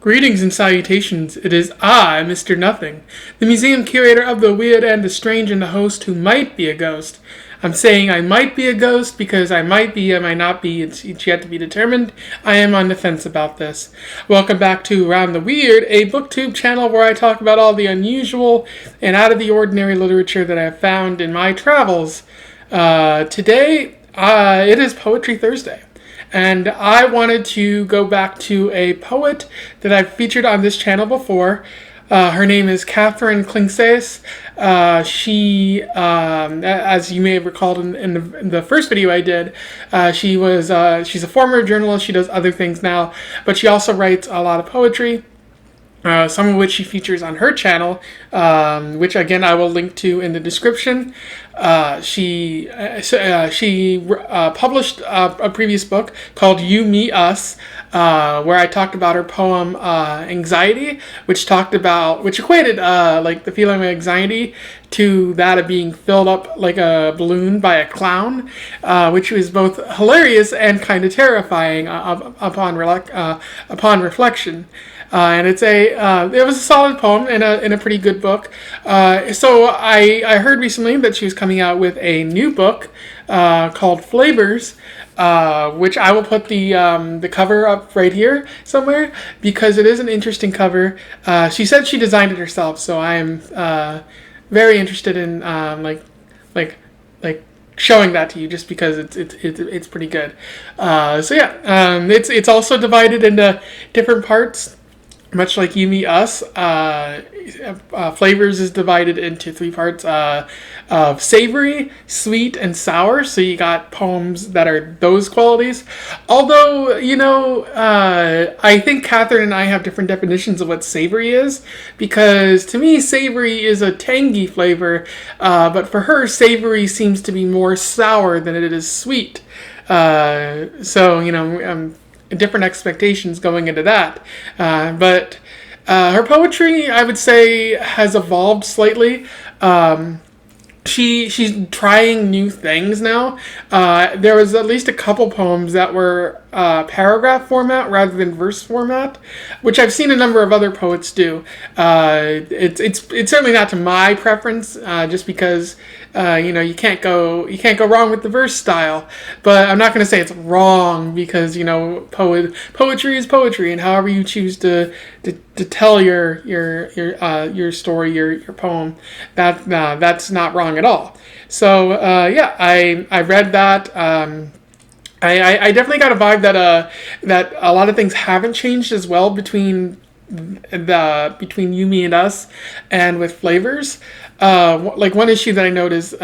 Greetings and salutations. It is I, Mr. Nothing, the museum curator of the weird and the strange and the host who might be a ghost. I'm saying I might be a ghost because I might be, I might not be. It's yet to be determined. I am on the fence about this. Welcome back to Around the Weird, a booktube channel where I talk about all the unusual and out of the ordinary literature that I have found in my travels. Today, it is Poetry Thursday. And I wanted to go back to a poet that I've featured on this channel before. Her name is Katherine Klingseis. She, as you may have recalled in the first video I did, she's a former journalist. She does other things now, but she also writes a lot of poetry. Some of which she features on her channel, which again I will link to in the description. She published a previous book called You, Me, Us, where I talked about her poem Anxiety, which equated like the feeling of anxiety to that of being filled up like a balloon by a clown, which was both hilarious and kind of terrifying upon reflection. And it was a solid poem and a pretty good book. So I heard recently that she was coming out with a new book called Flavors, which I will put the cover up right here somewhere because it is an interesting cover. She said she designed it herself, so I am very interested in like showing that to you just because it's pretty good. So yeah, it's also divided into different parts. Much like You, Me, Us, Flavors is divided into three parts of savory, sweet, and sour. So you got poems that are those qualities. Although, I think Catherine and I have different definitions of what savory is. Because to me, savory is a tangy flavor. But for her, savory seems to be more sour than it is sweet. Different expectations going into that. But her poetry, I would say, has evolved slightly. She's trying new things now. There was at least a couple poems that were paragraph format rather than verse format, which I've seen a number of other poets do. It's certainly not to my preference, just because you can't go wrong with the verse style. But I'm not going to say it's wrong because poetry is poetry, and however you choose to tell your story, your poem, that's not wrong at all. So I read that. I definitely got a vibe that a lot of things haven't changed as well between You, Me, and Us, and with Flavors. Like one issue that I noticed,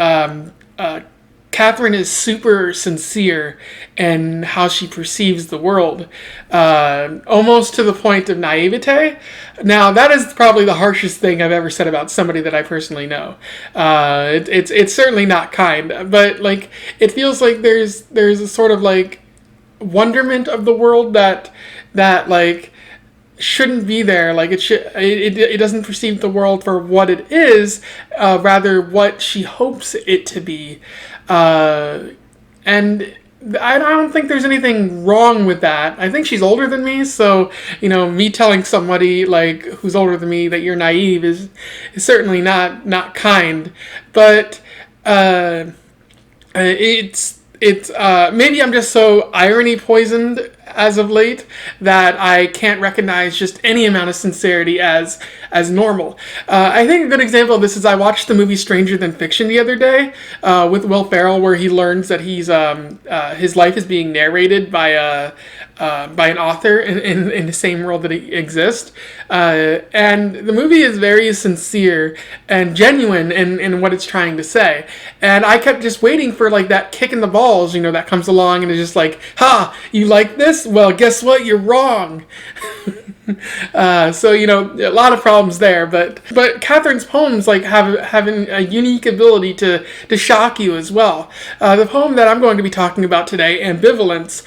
Catherine is super sincere in how she perceives the world, almost to the point of naivete. Now, that is probably the harshest thing I've ever said about somebody that I personally know. It's certainly not kind, but like it feels like there's a sort of like wonderment of the world that like shouldn't be there. Like it doesn't perceive the world for what it is, rather what she hopes it to be. And I don't think there's anything wrong with that. I think she's older than me, so me telling somebody like who's older than me that you're naive is certainly not kind. But it's maybe I'm just so irony poisoned as of late that I can't recognize just any amount of sincerity as normal. I think a good example of this is I watched the movie Stranger Than Fiction the other day with Will Ferrell, where he learns that he's his life is being narrated by an author in the same world that he exists. And the movie is very sincere and genuine in what it's trying to say. And I kept just waiting for like that kick in the balls, that comes along and is just like, ha, you like this? Well, guess what? You're wrong. So a lot of problems there, but Catherine's poems like have a unique ability to shock you as well. The poem that I'm going to be talking about today, Ambivalence,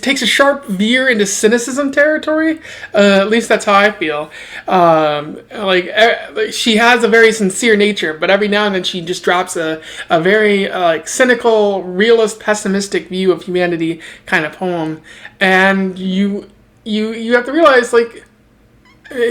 takes a sharp veer into cynicism territory. At least that's how I feel. She has a very sincere nature, but every now and then she just drops a very cynical, realist, pessimistic view of humanity kind of poem, and you you have to realize, like,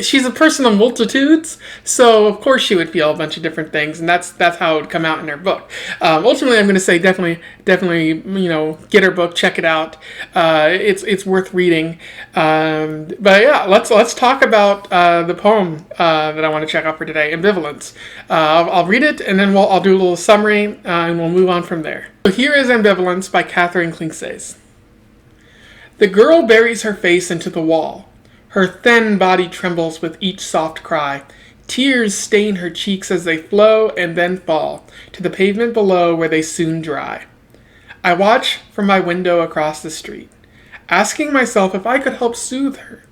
she's a person of multitudes, so of course she would feel a bunch of different things, and that's how it would come out in her book. Ultimately, I'm going to say definitely, get her book, check it out. It's worth reading. But yeah, let's talk about the poem that I want to check out for today, Ambivalence. I'll read it, and then I'll do a little summary, and we'll move on from there. So here is Ambivalence by Katherine Klingseis. The girl buries her face into the wall. Her thin body trembles with each soft cry. Tears stain her cheeks as they flow and then fall to the pavement below where they soon dry. I watch from my window across the street, asking myself if I could help soothe her,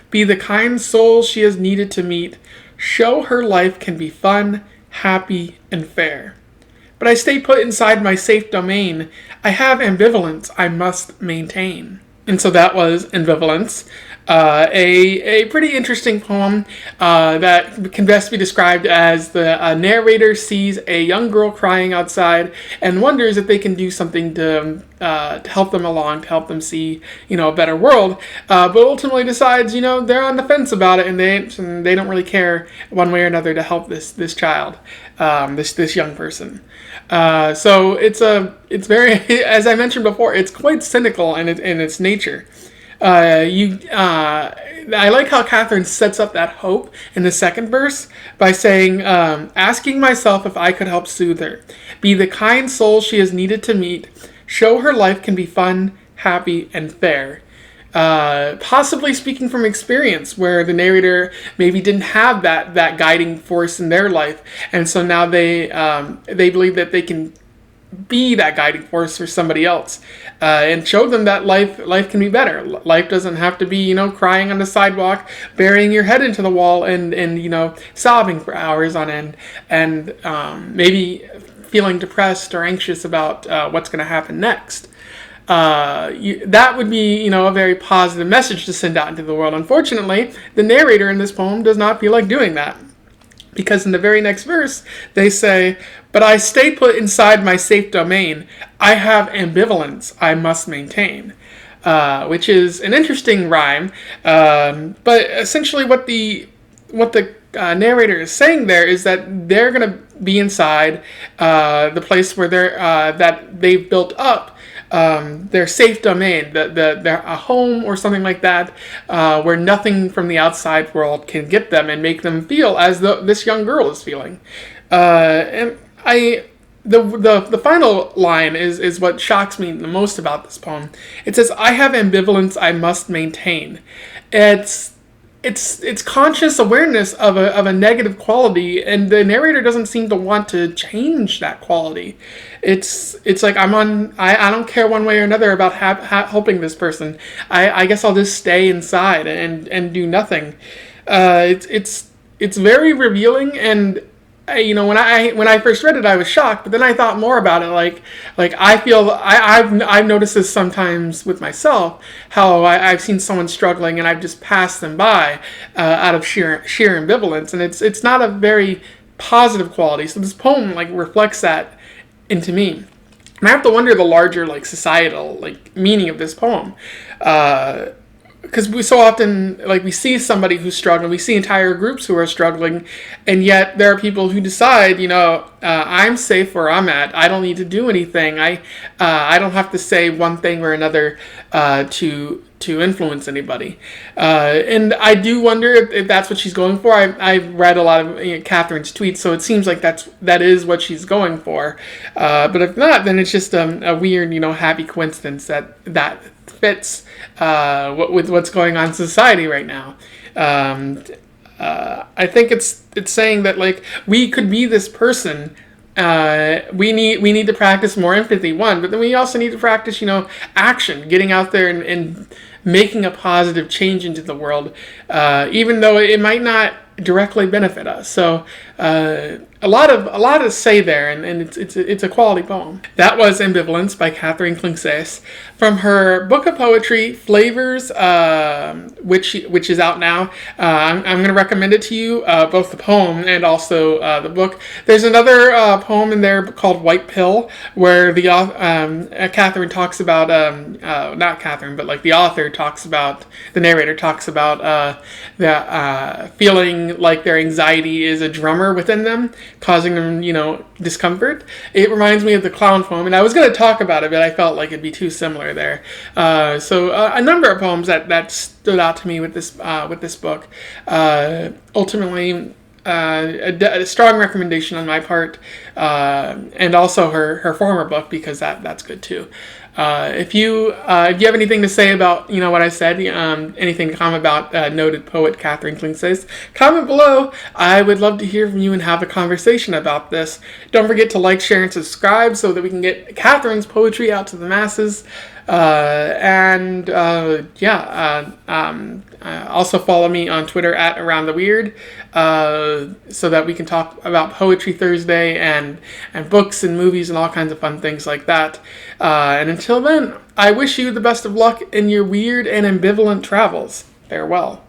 be the kind soul she has needed to meet, show her life can be fun, happy, and fair. But I stay put inside my safe domain. I have ambivalence I must maintain. And so that was Ambivalence, a pretty interesting poem that can best be described as the narrator sees a young girl crying outside and wonders if they can do something to help them along, to help them see, a better world, but ultimately decides, they're on the fence about it, and they don't really care one way or another to help this child, this young person. So it's very, as I mentioned before, it's quite cynical in its nature. I like how Katherine sets up that hope in the second verse by saying, asking myself if I could help soothe her, be the kind soul she has needed to meet, show her life can be fun, happy, and fair. Possibly speaking from experience, where the narrator maybe didn't have that guiding force in their life, and so now they believe that they can be that guiding force for somebody else, and show them that life can be better. Life doesn't have to be, crying on the sidewalk, burying your head into the wall, and sobbing for hours on end, and maybe feeling depressed or anxious about what's going to happen next. That would be, a very positive message to send out into the world. Unfortunately, the narrator in this poem does not feel like doing that. Because in the very next verse, they say, but I stay put inside my safe domain. I have ambivalence I must maintain. Which is an interesting rhyme. But essentially what the narrator is saying there is that they're going to be inside the place where that they've built up their safe domain, their a home or something like that, where nothing from the outside world can get them and make them feel as though this young girl is feeling. And the final line is what shocks me the most about this poem. It says, "I have ambivalence I must maintain." It's conscious awareness of a negative quality, and the narrator doesn't seem to want to change that quality. It's like I don't care one way or another about helping this person. I guess I'll just stay inside and do nothing. It's very revealing, and when I first read it, I was shocked, but then I thought more about it. Like I feel I've noticed this sometimes with myself, how I've seen someone struggling and I've just passed them by out of sheer ambivalence, and it's not a very positive quality. So this poem reflects that into me, and I have to wonder the larger societal meaning of this poem. Because we so often, we see somebody who's struggling, we see entire groups who are struggling, and yet there are people who decide, I'm safe where I'm at. I don't need to do anything. I don't have to say one thing or another to influence anybody. And I do wonder if that's what she's going for. I've read a lot of Katherine's tweets, so it seems like that is what she's going for. But if not, then it's just a weird, happy coincidence that fits with what's going on in society right now. I think it's saying that we could be this person. We need to practice more empathy, one, but then we also need to practice action, getting out there and making a positive change into the world, even though it might not directly benefit us. So a lot to say there, and it's a quality poem. That was Ambivalence by Katherine Klingseis from her book of poetry Flavors, which is out now. I'm going to recommend it to you, both the poem and also the book. There's another poem in there called White Pill, where the Katherine talks about not Katherine, but like the author talks about, the narrator talks about the feeling like their anxiety is a drummer within them, causing them, discomfort. It reminds me of the clown poem, and I was going to talk about it, but I felt like it'd be too similar there. So a number of poems that stood out to me with this book. Ultimately, a strong recommendation on my part, and also her former book, because that's good too. If you have anything to say about what I said, anything to comment about noted poet Katherine Klingseis, comment below. I would love to hear from you and have a conversation about this. Don't forget to like, share, and subscribe so that we can get Katherine's poetry out to the masses. Also follow me on Twitter at AroundTheWeird, so that we can talk about Poetry Thursday and books and movies and all kinds of fun things like that. And until then, I wish you the best of luck in your weird and ambivalent travels. Farewell.